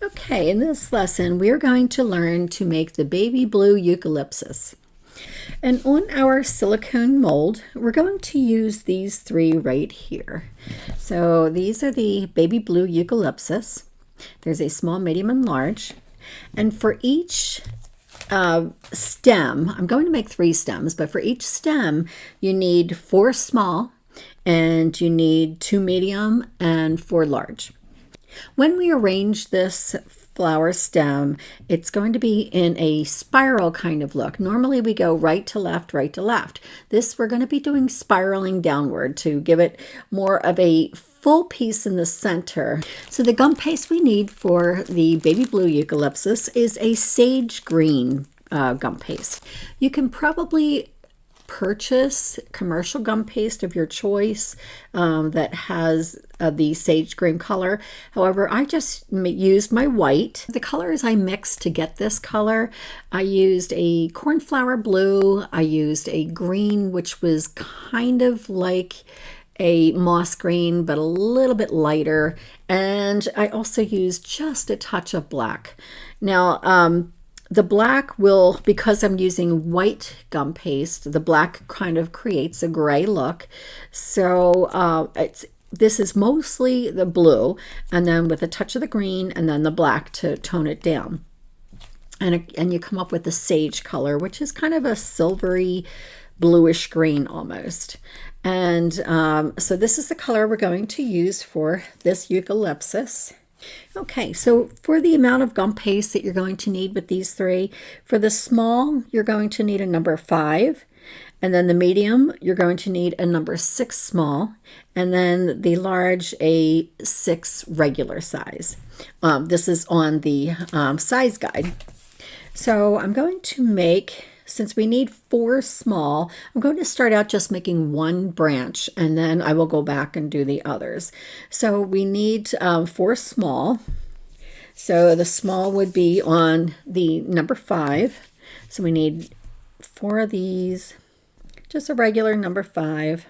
Okay, in this lesson, we're going to learn to make the baby blue eucalyptus. And on our silicone mold, we're going to use these three right here. So these are the baby blue eucalyptus. There's a small, medium, and large. And for each stem, I'm going to make 3 stems, but for each stem, you need 4 small, and you need 2 medium and 4 large. When we arrange this flower stem, it's going to be in a spiral kind of look. Normally we go right to left, right to left. This we're going to be doing spiraling downward to give it more of a full piece in the center. So the gum paste we need for the baby blue eucalyptus is a sage green gum paste. You can probably purchase commercial gum paste of your choice that has the sage green color. However, I just used my white. The colors I mixed to get this color, I used a cornflower blue, I used a green which was kind of like a moss green but a little bit lighter, and I also used just a touch of black. Now the black will, because I'm using white gum paste, the black kind of creates a gray look. So this is mostly the blue, and then with a touch of the green, and then the black to tone it down. And you come up with the sage color, which is kind of a silvery bluish green almost. And so this is the color we're going to use for this eucalyptus. Okay, so for the amount of gum paste that you're going to need with these 3, for the small, you're going to need a number 5, and then the medium, you're going to need a number 6 small, and then the large, a 6 regular size. This is on the size guide. So I'm going to make, since we need 4 small, I'm going to start out just making 1 branch, and then I will go back and do the others. So we need 4 small. So the small would be on the number 5. So we need 4 of these, just a regular number 5.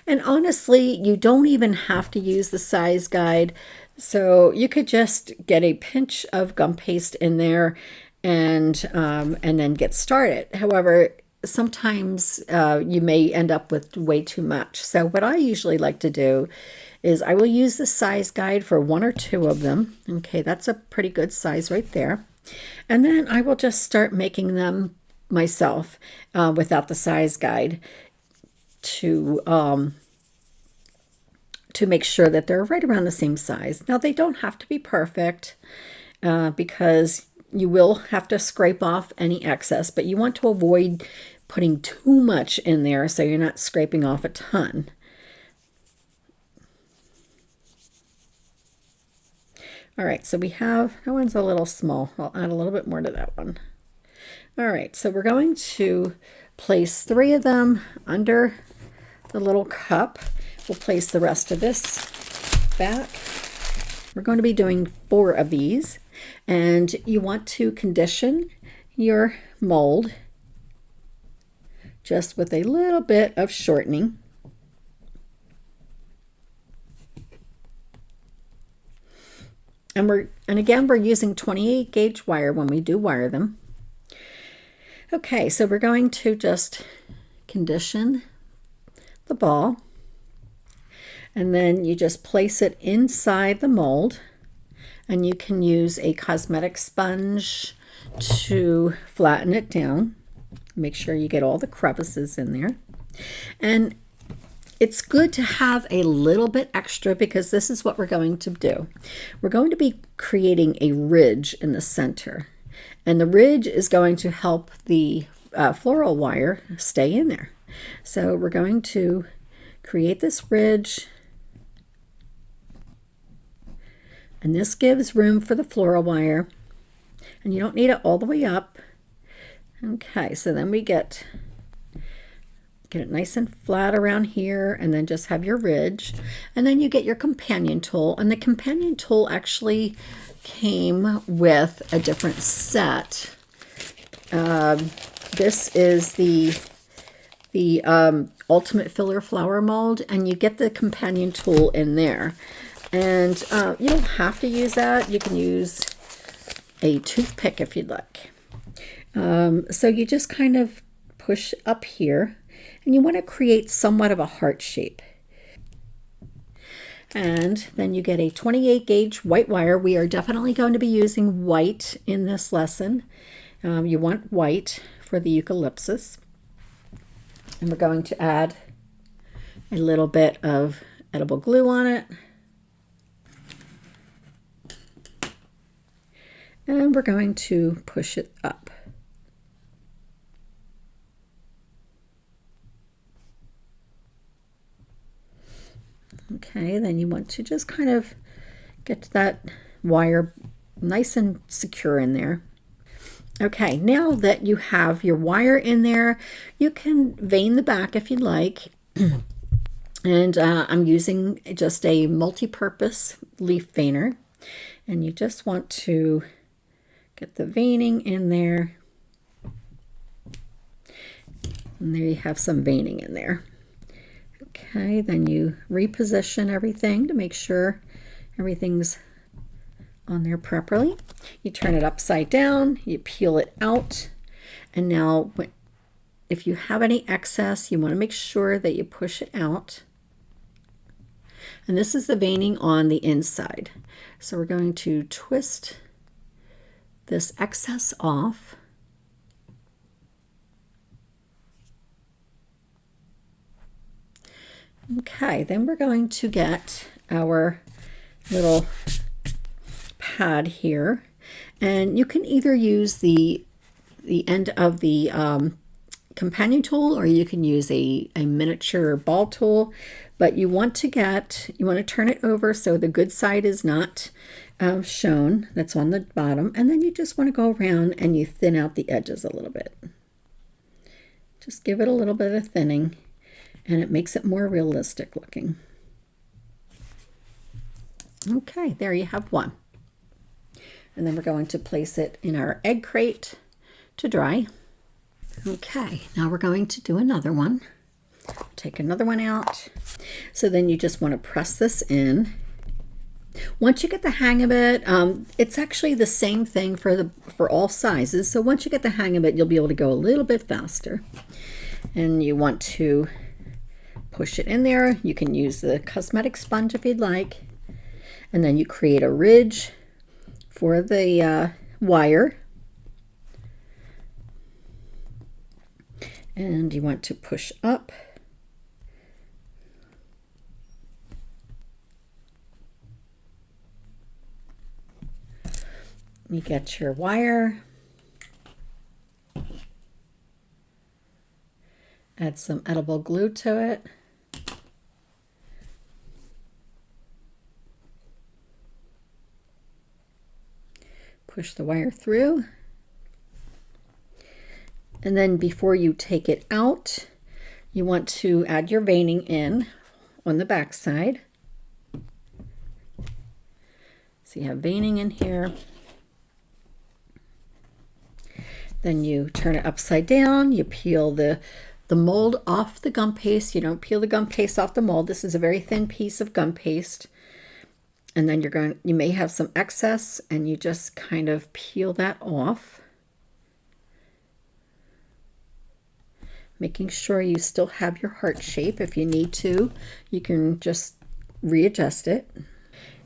And honestly, you don't even have to use the size guide. So you could just get a pinch of gum paste in there and then get started. However, sometimes you may end up with way too much. So what I usually like to do is I will use the size guide for 1 or 2 of them. Okay, that's a pretty good size right there. And then I will just start making them myself without the size guide to make sure that they're right around the same size. Now they don't have to be perfect because you will have to scrape off any excess, but you want to avoid putting too much in there so you're not scraping off a ton. All right, so we have, that one's a little small. I'll add a little bit more to that one. All right, so we're going to place 3 of them under the little cup. We'll place the rest of this back. We're going to be doing 4 of these, and you want to condition your mold just with a little bit of shortening. And again, we're using 28 gauge wire when we do wire them. Okay, so we're going to just condition the ball. And then you just place it inside the mold, and you can use a cosmetic sponge to flatten it down. Make sure you get all the crevices in there. And it's good to have a little bit extra because this is what we're going to do. We're going to be creating a ridge in the center, and the ridge is going to help the floral wire stay in there. So we're going to create this ridge. And this gives room for the floral wire, and you don't need it all the way up. Okay, so then we get it nice and flat around here, and then just have your ridge. And then you get your companion tool, and the companion tool actually came with a different set. This is the ultimate filler flower mold, and you get the companion tool in there. And you don't have to use that. You can use a toothpick if you'd like. So you just kind of push up here, and you want to create somewhat of a heart shape. And then you get a 28 gauge white wire. We are definitely going to be using white in this lesson. You want white for the eucalyptus. And we're going to add a little bit of edible glue on it. And we're going to push it up. Okay, then you want to just kind of get that wire nice and secure in there. Okay, now that you have your wire in there, you can vein the back if you'd like. And I'm using just a multi-purpose leaf veiner. And you just want to get the veining in there. And there you have some veining in there. Okay, then you reposition everything to make sure everything's on there properly. You turn it upside down, you peel it out, and now if you have any excess, you want to make sure that you push it out. And this is the veining on the inside. So we're going to twist this excess off. Okay, then we're going to get our little pad here, and you can either use the end of the companion tool, or you can use a miniature ball tool, but you want to turn it over so the good side is not shown, that's on the bottom, and then you just want to go around and you thin out the edges a little bit. Just give it a little bit of thinning, and it makes it more realistic looking. Okay, there you have one. And then we're going to place it in our egg crate to dry. Okay, now we're going to do another one. Take another one out. So then you just want to press this in. Once you get the hang of it, it's actually the same thing for all sizes. So once you get the hang of it, you'll be able to go a little bit faster. And you want to push it in there. You can use the cosmetic sponge if you'd like. And then you create a ridge for the wire. And you want to push up. You get your wire. Add some edible glue to it. Push the wire through. And then before you take it out, you want to add your veining in on the back side. So you have veining in here. Then you turn it upside down. You peel the mold off the gum paste. You don't peel the gum paste off the mold. This is a very thin piece of gum paste. And then you may have some excess, and you just kind of peel that off. Making sure you still have your heart shape. If you need to, you can just readjust it.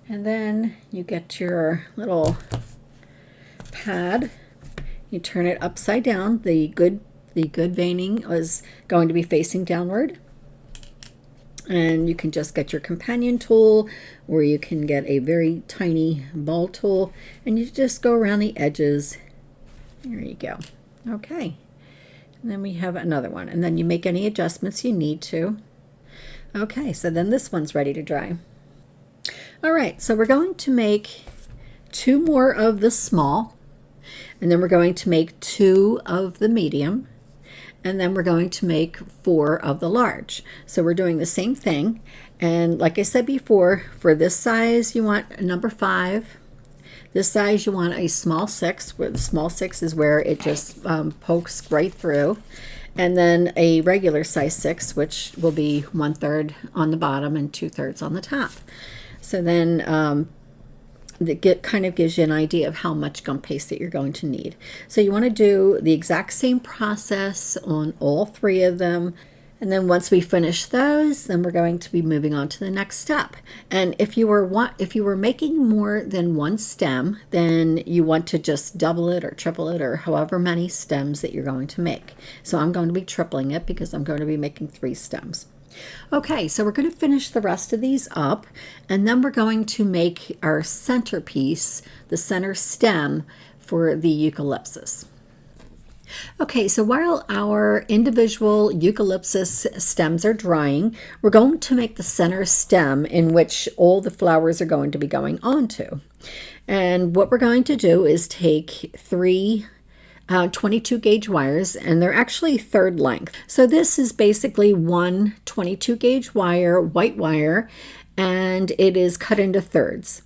And then you get your little pad. You turn it upside down. The good veining is going to be facing downward. And you can just get your companion tool, or you can get a very tiny ball tool, and you just go around the edges. There you go. Okay. And then we have another one, and then you make any adjustments you need to. Okay, so then this one's ready to dry. All right, so we're going to make 2 more of the small, and then we're going to make 2 of the medium, and then we're going to make 4 of the large. So we're doing the same thing, and like I said before, for this size you want a number 5. This size you want a small 6, where the small 6 is where it just pokes right through, and then a regular size 6, which will be 1/3 on the bottom and 2/3 on the top. So then that kind of gives you an idea of how much gum paste that you're going to need. So you want to do the exact same process on all 3 of them. And then once we finish those, then we're going to be moving on to the next step. And if you were making more than 1 stem, then you want to just double it or triple it, or however many stems that you're going to make. So I'm going to be tripling it because I'm going to be making 3 stems. Okay, so we're going to finish the rest of these up, and then we're going to make our centerpiece, the center stem for the eucalyptus. Okay, so while our individual eucalyptus stems are drying, we're going to make the center stem in which all the flowers are going to be going onto. And what we're going to do is take 3 22 gauge wires, and they're actually 3rd length. So this is basically one 22 gauge wire, white wire, and it is cut into thirds.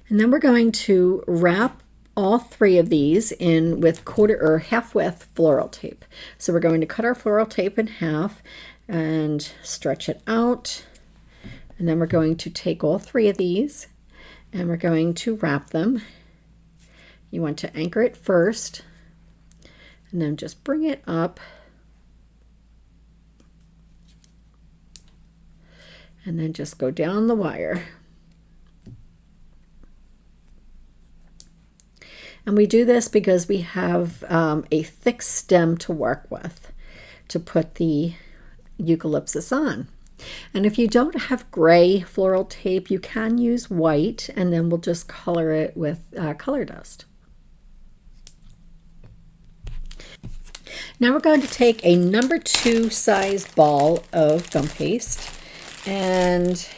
And then we're going to wrap all 3 of these in with quarter or half width floral tape. So we're going to cut our floral tape in half and stretch it out. And then we're going to take all 3 of these and we're going to wrap them. You want to anchor it first and then just bring it up and then just go down the wire. And we do this because we have a thick stem to work with to put the eucalyptus on. And if you don't have gray floral tape, you can use white, and then we'll just color it with color dust. Now we're going to take a number 2 size ball of gum paste, and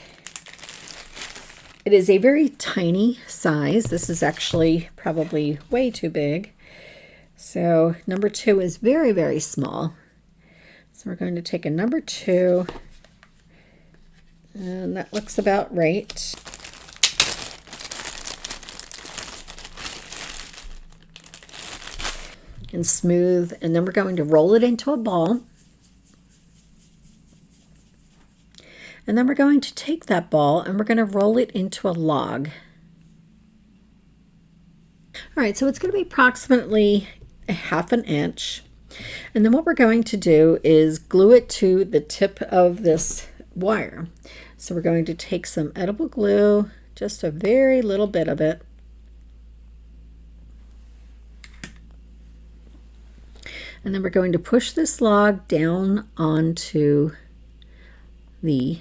it is a very tiny size. This is actually probably way too big. So number 2 is very, very small. So we're going to take a number 2, and that looks about right. And smooth, and then we're going to roll it into a ball. And then we're going to take that ball and we're going to roll it into a log. All right, so it's going to be approximately a ½ inch. And then what we're going to do is glue it to the tip of this wire. So we're going to take some edible glue, just a very little bit of it. And then we're going to push this log down onto the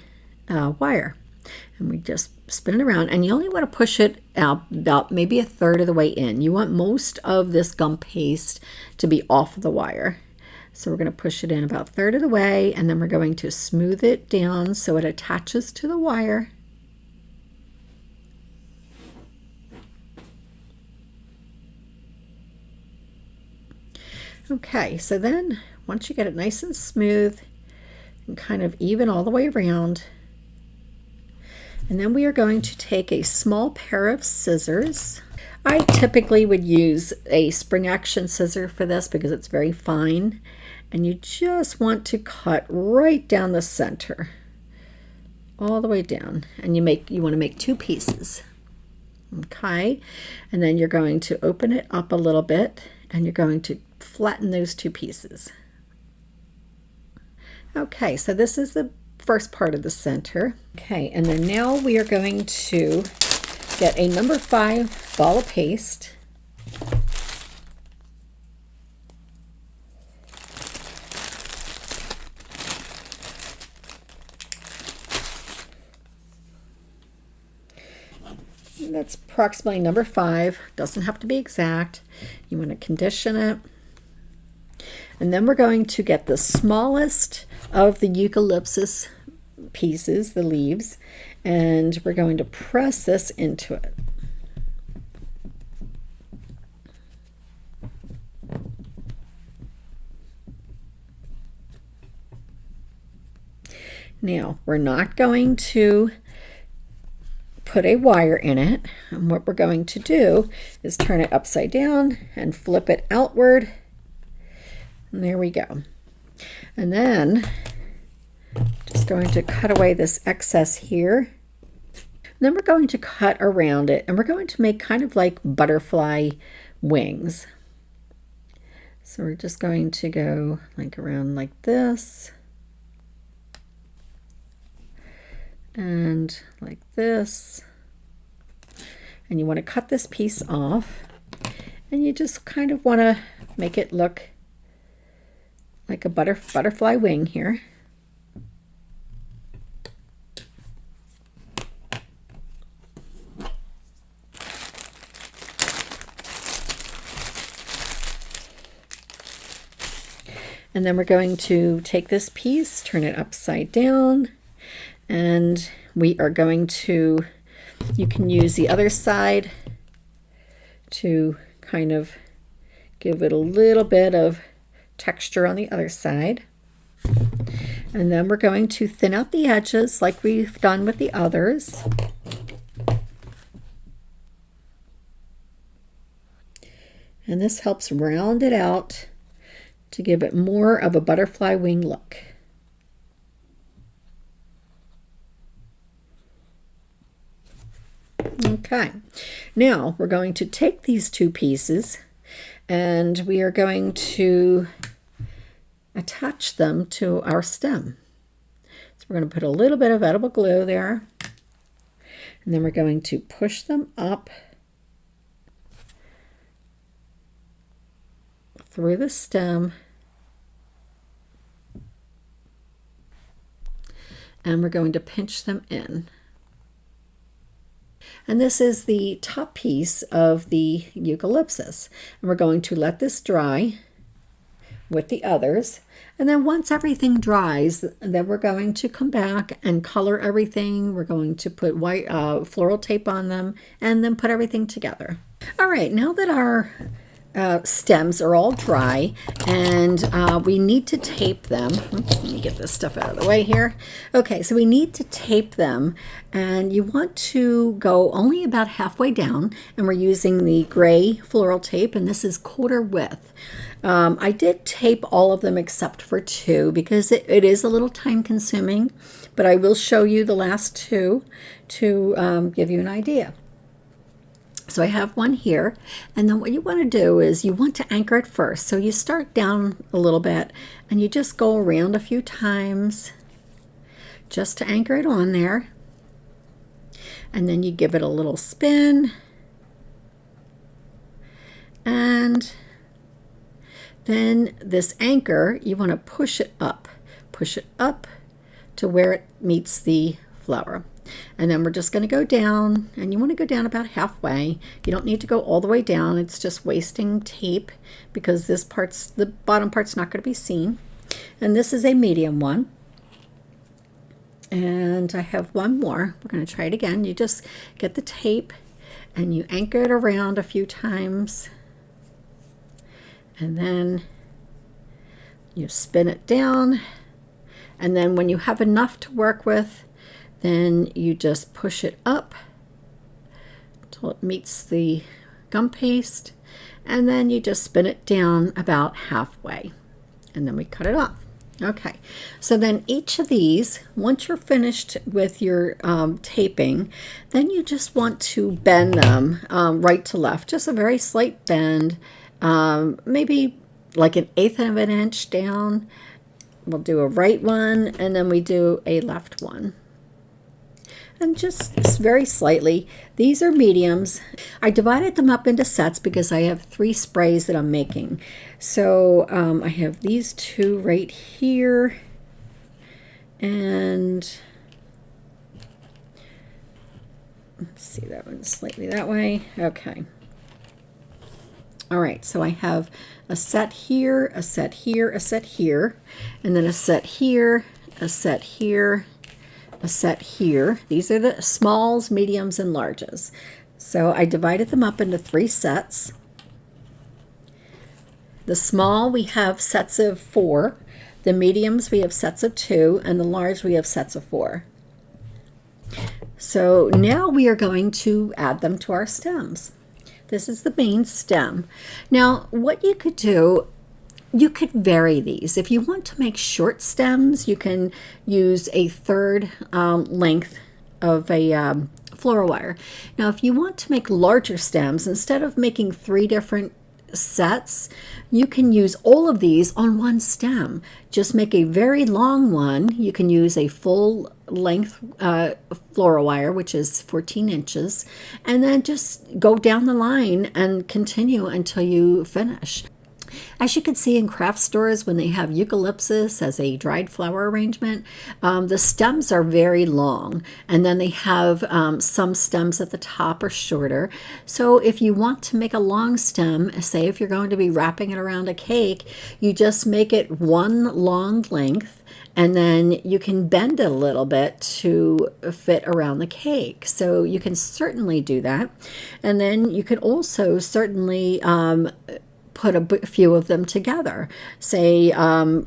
wire, and we just spin it around, and you only want to push it out about maybe 1/3 of the way in. You want most of this gum paste to be off of the wire. So we're going to push it in about 1/3 of the way, and then we're going to smooth it down so it attaches to the wire. Okay, so then once you get it nice and smooth and kind of even all the way around, and then we are going to take a small pair of scissors. I typically would use a spring action scissor for this because it's very fine, and you just want to cut right down the center, all the way down, and you want to make 2 pieces. Okay, and then you're going to open it up a little bit, and you're going to flatten those 2 pieces. Okay, so this is the first part of the center. Okay, and then now we are going to get a number 5 ball of paste. That's approximately number 5. Doesn't have to be exact. You want to condition it. And then we're going to get the smallest of the eucalyptus pieces, the leaves, and we're going to press this into it. Now, we're not going to put a wire in it, and what we're going to do is turn it upside down and flip it outward. And there we go. And then just going to cut away this excess here. Then we're going to cut around it, and we're going to make kind of like butterfly wings. So we're just going to go like around like this, and like this. And you want to cut this piece off, and you just kind of want to make it look like a butterfly wing here. And then we're going to take this piece, turn it upside down, and we are going to, you can use the other side to kind of give it a little bit of texture on the other side. And then we're going to thin out the edges like we've done with the others. And this helps round it out to give it more of a butterfly wing look. Okay, now we're going to take these two pieces and we are going to attach them to our stem. So we're going to put a little bit of edible glue there, and then we're going to push them up through the stem, and we're going to pinch them in. And this is the top piece of the eucalyptus, and we're going to let this dry with the others, and then once everything dries, then we're going to come back and color everything. We're going to put white floral tape on them and then put everything together. All right, now that our stems are all dry, and we need to tape them. Oops, let me get this stuff out of the way here. Okay, so we need to tape them, and you want to go only about halfway down, and we're using the gray floral tape, and this is quarter width. I did tape all of them except for two because it is a little time consuming, but I will show you the last two to give you an idea. So I have one here, and then what you want to do is you want to anchor it first. So you start down a little bit and you just go around a few times just to anchor it on there, and then you give it a little spin, and then this anchor, you want to push it up to where it meets the flower. And then we're just going to go down, and you want to go down about halfway. You don't need to go all the way down. It's just wasting tape because the bottom part's not going to be seen. And this is a medium one. And I have one more. We're going to try it again. You just get the tape and you anchor it around a few times. And then you spin it down. And then when you have enough to work with, then you just push it up until it meets the gum paste, and then you just spin it down about halfway, and then we cut it off. Okay, so then each of these, once you're finished with your taping, then you just want to bend them right to left, just a very slight bend, maybe like 1/8 of an inch down. We'll do a right one, and then we do a left one. And just very slightly. These are mediums. I divided them up into sets because I have 3 sprays that I'm making. So I have these 2 right here, and let's see, that one's slightly that way. Okay. All right, so I have a set here, a set here, a set here, and then a set here, a set here, a set here. These are the smalls, mediums, and larges. So I divided them up into 3 sets. The small, we have sets of 4. The mediums, we have sets of 2. And the large, we have sets of 4. So now we are going to add them to our stems. This is the main stem. Now, what you could do, you could vary these. If you want to make short stems, you can use a 1/3 length of a floral wire. Now, if you want to make larger stems, instead of making 3 different sets, you can use all of these on one stem. Just make a very long one. You can use a full length floral wire, which is 14 inches, and then just go down the line and continue until you finish. As you can see in craft stores, when they have eucalyptus as a dried flower arrangement, the stems are very long, and then they have some stems at the top are shorter. So if you want to make a long stem, say if you're going to be wrapping it around a cake, you just make it one long length, and then you can bend it a little bit to fit around the cake. So you can certainly do that. And then you can also certainly put a few of them together. Say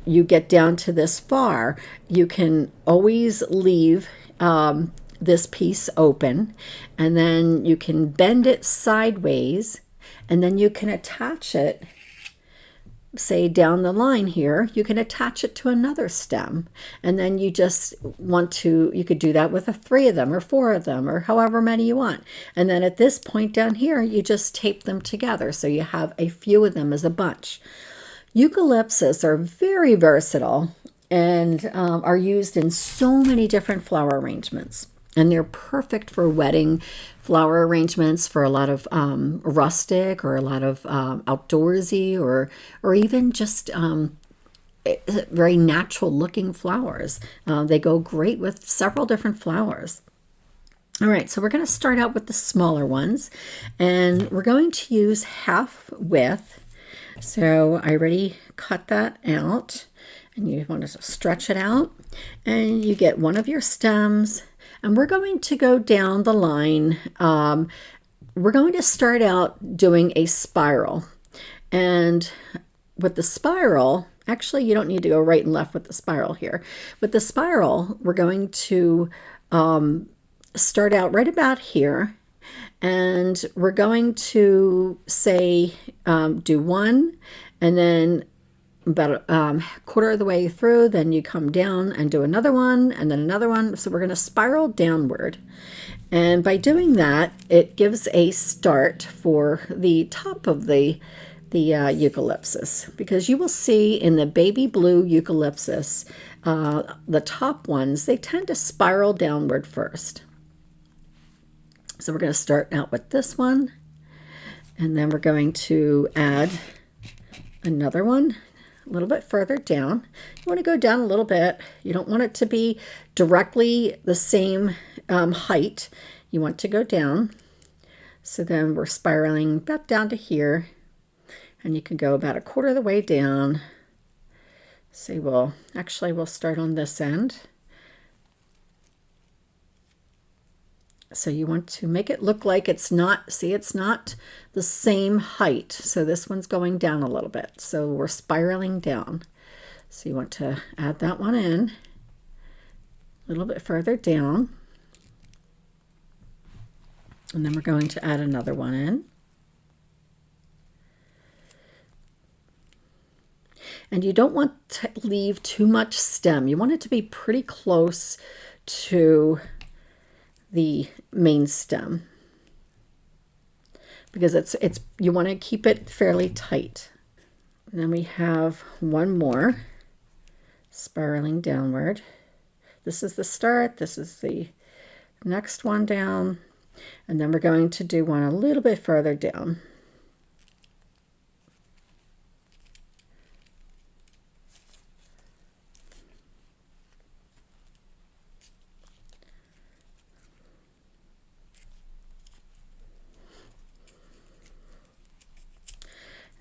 you get down to this far, you can always leave this piece open, and then you can bend it sideways, and then you can attach it, say down the line here, you can attach it to another stem, and then you just want to, you could do that with 3 of them or 4 of them or however many you want. And then at this point down here, you just tape them together so you have a few of them as a bunch. Eucalyptus are very versatile and are used in so many different flower arrangements. And they're perfect for wedding flower arrangements, for a lot of rustic or a lot of outdoorsy or even just very natural looking flowers. They go great with several different flowers. All right, so we're going to start out with the smaller ones, and we're going to use half width. So I already cut that out, and you want to stretch it out, and you get one of your stems. And we're going to go down the line. We're going to start out doing a spiral. And with the spiral, actually, you don't need to go right and left with the spiral here. With the spiral, we're going to start out right about here. And we're going to say, do one, and then about a quarter of the way through, then you come down and do another one, and then another one. So we're going to spiral downward. And by doing that, it gives a start for the top of the eucalyptus, because you will see in the baby blue eucalyptus, the top ones, they tend to spiral downward first. So we're going to start out with this one, and then we're going to add another one a little bit further down. You want to go down a little bit. You don't want it to be directly the same height. You want to go down. So then we're spiraling back down to here, and you can go about a quarter of the way down. Say, well, actually we'll start on this end. So you want to make it look like it's not, see, it's not the same height. So this one's going down a little bit. So we're spiraling down. So you want to add that one in a little bit further down. And then we're going to add another one in. And you don't want to leave too much stem. You want it to be pretty close to the main stem, because it's you want to keep it fairly tight. And then we have one more spiraling downward. This is the start, this is the next one down, and then we're going to do one a little bit further down.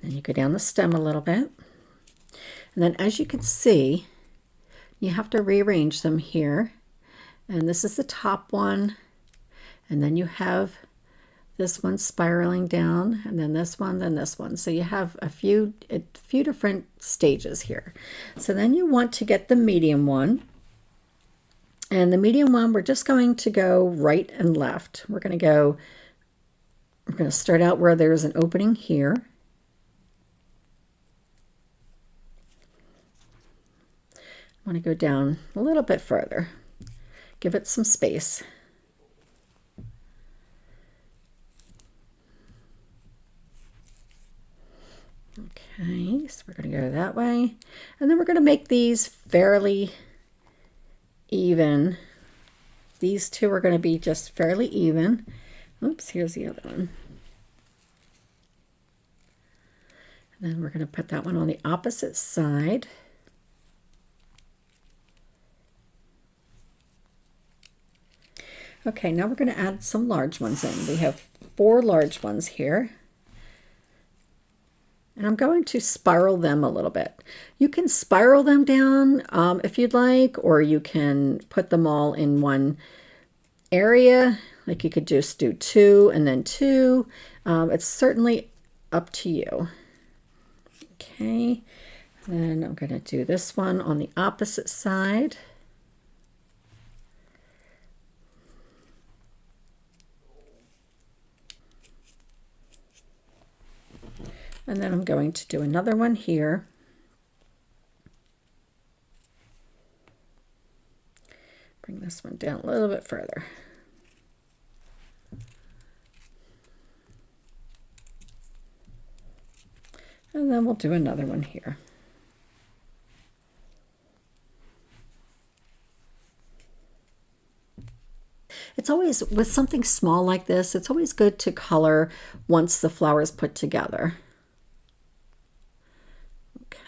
Then you go down the stem a little bit. And then as you can see, you have to rearrange them here. And this is the top one. And then you have this one spiraling down, and then this one, then this one. So you have a few different stages here. So then you want to get the medium one. And the medium one, we're just going to go right and left. We're going to start out where there's an opening here. I want to go down a little bit further. Give it some space. Okay, so we're going to go that way. And then we're going to make these fairly even. These two are going to be just fairly even. Oops, here's the other one. And then we're going to put that one on the opposite side. Okay, now we're going to add some large ones in. We have 4 large ones here. And I'm going to spiral them a little bit. You can spiral them down if you'd like, or you can put them all in one area. Like you could just do 2 and then 2. It's certainly up to you. Okay, then I'm going to do this one on the opposite side. And then I'm going to do another one here. Bring this one down a little bit further. And then we'll do another one here. It's always, with something small like this, it's always good to color once the flower is put together.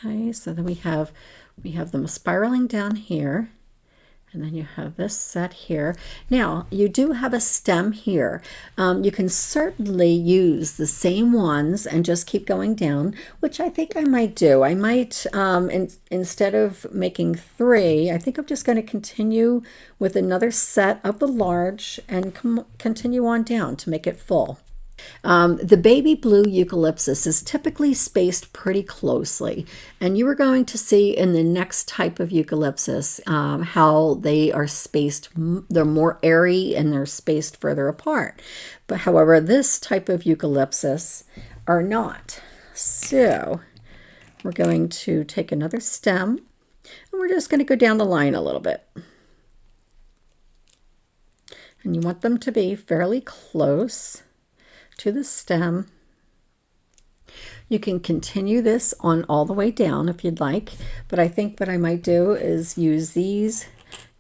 Okay, so then we have them spiraling down here, and then you have this set here. Now, you do have a stem here. You can certainly use the same ones and just keep going down, which I think I might do. I might, instead of making 3, I think I'm just going to continue with another set of the large and continue on down to make it full. The baby blue eucalyptus is typically spaced pretty closely, and you are going to see in the next type of eucalyptus how they are spaced. They're more airy and they're spaced further apart. But however, this type of eucalyptus are not. So we're going to take another stem and we're just going to go down the line a little bit. And you want them to be fairly close to the stem. You can continue this on all the way down if you'd like, but I think what I might do is use these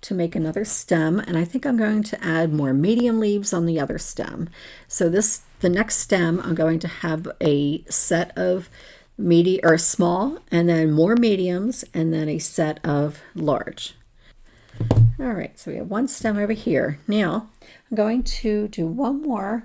to make another stem, and I think I'm going to add more medium leaves on the other stem. So the next stem, I'm going to have a set of small, and then more mediums, and then a set of large. All right, so we have one stem over here. Now I'm going to do one more.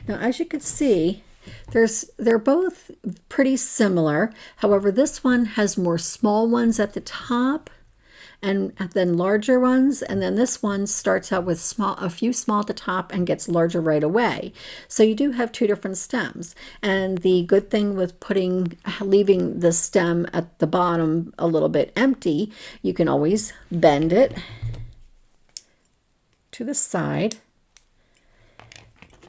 Now, as you can see, they're both pretty similar. However, this one has more small ones at the top and then larger ones, and then this one starts out with a few small at the top and gets larger right away. So you do have 2 different stems. And the good thing with leaving the stem at the bottom a little bit empty, you can always bend it to the side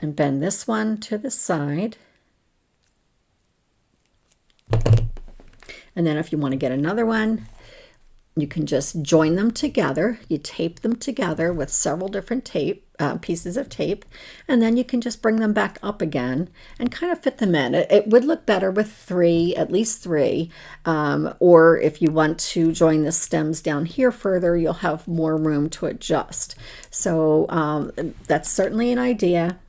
and bend this one to the side. And then if you want to get another one, you can just join them together. You tape them together with several different pieces of tape, and then you can just bring them back up again and kind of fit them in. It would look better with 3, at least 3, or if you want to join the stems down here further, you'll have more room to adjust. So that's certainly an idea.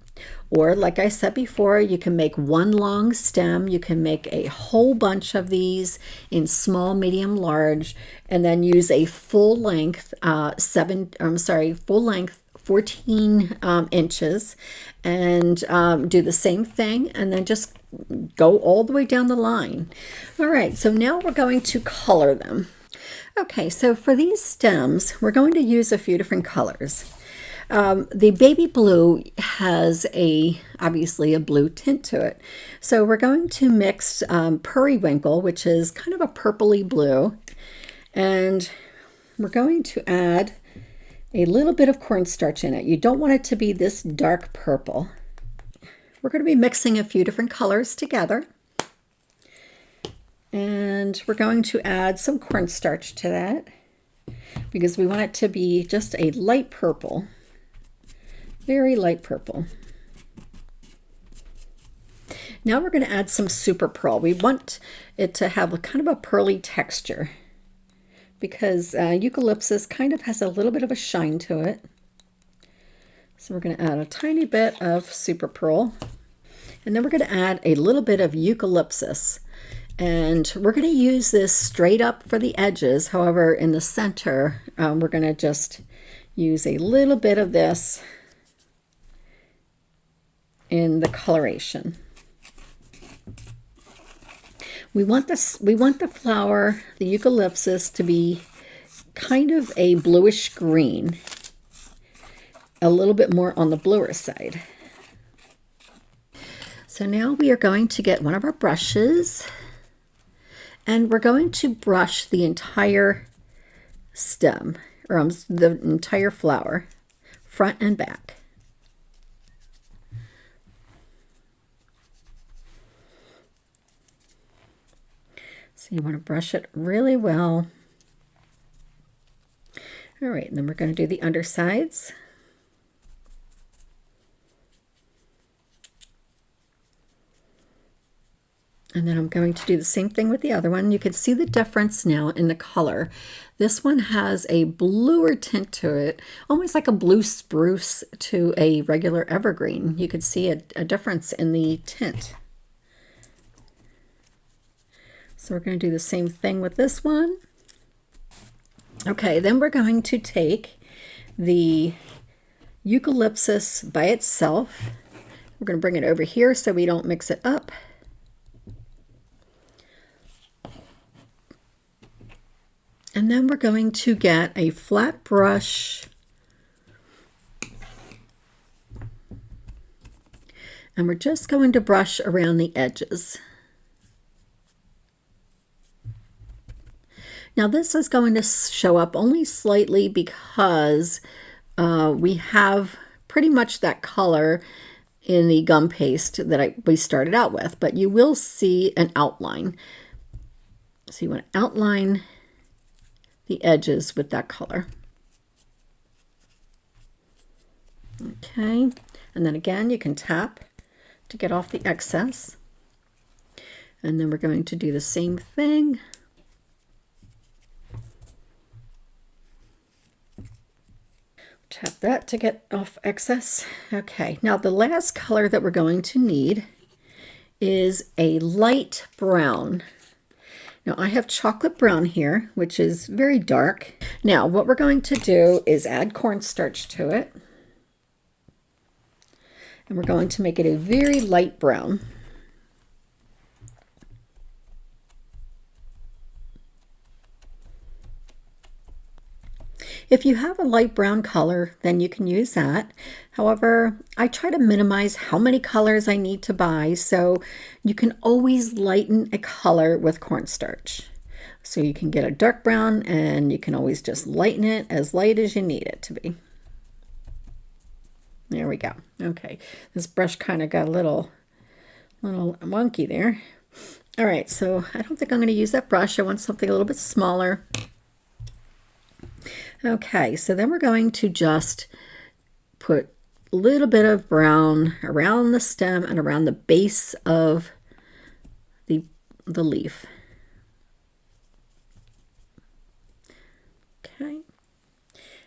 Or like I said before, you can make one long stem. You can make a whole bunch of these in small, medium, large, and then use a full length, full length 14 inches, and do the same thing, and then just go all the way down the line. All right, so now we're going to color them. Okay, so for these stems, we're going to use a few different colors. The baby blue has obviously a blue tint to it. So we're going to mix periwinkle, which is kind of a purpley blue, and we're going to add a little bit of cornstarch in it. You don't want it to be this dark purple. We're going to be mixing a few different colors together. And we're going to add some cornstarch to that because we want it to be just a light purple, very light purple. Now we're going to add some super pearl. We want it to have a kind of a pearly texture because eucalyptus kind of has a little bit of a shine to it. So we're going to add a tiny bit of super pearl, and then we're going to add a little bit of eucalyptus. And we're going to use this straight up for the edges. However, in the center, we're going to just use a little bit of this in the coloration. We want the flower, the eucalyptus, to be kind of a bluish green, a little bit more on the bluer side. So now we are going to get one of our brushes, and we're going to brush the entire stem, or the entire flower, front and back. So you want to brush it really well. All right, and then we're going to do the undersides. And then I'm going to do the same thing with the other one. You can see the difference now in the color. This one has a bluer tint to it, almost like a blue spruce to a regular evergreen. You can see a difference in the tint. So we're going to do the same thing with this one. Okay, then we're going to take the eucalyptus by itself. We're going to bring it over here so we don't mix it up. And then we're going to get a flat brush and we're just going to brush around the edges. Now this is going to show up only slightly because we have pretty much that color in the gum paste that we started out with, but you will see an outline. So you want to outline the edges with that color. Okay, and then again you can tap to get off the excess, and then we're going to do the same thing. Tap that to get off excess. Okay, now the last color that we're going to need is a light brown. Now I have chocolate brown here, which is very dark. Now what we're going to do is add cornstarch to it. And we're going to make it a very light brown. If you have a light brown color, then you can use that. However, I try to minimize how many colors I need to buy, so you can always lighten a color with cornstarch. So you can get a dark brown and you can always just lighten it as light as you need it to be. There we go. Okay, this brush kind of got a little wonky there. All right, so I don't think I'm going to use that brush. I want something a little bit smaller. Okay, so then we're going to just put a little bit of brown around the stem and around the base of the leaf. Okay,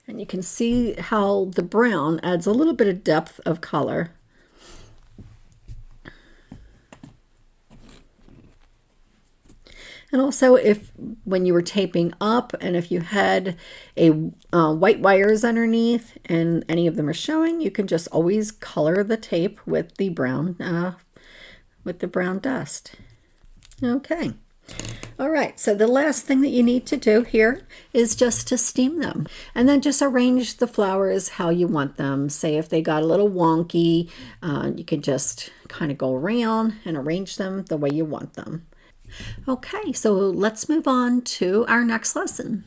and you can see how the brown adds a little bit of depth of color. And also, when you were taping up and if you had white wires underneath and any of them are showing, you can just always color the tape with the brown dust. Okay, All right, so the last thing that you need to do here is just to steam them. And then just arrange the flowers how you want them. Say if they got a little wonky, you can just kind of go around and arrange them the way you want them. Okay, so let's move on to our next lesson.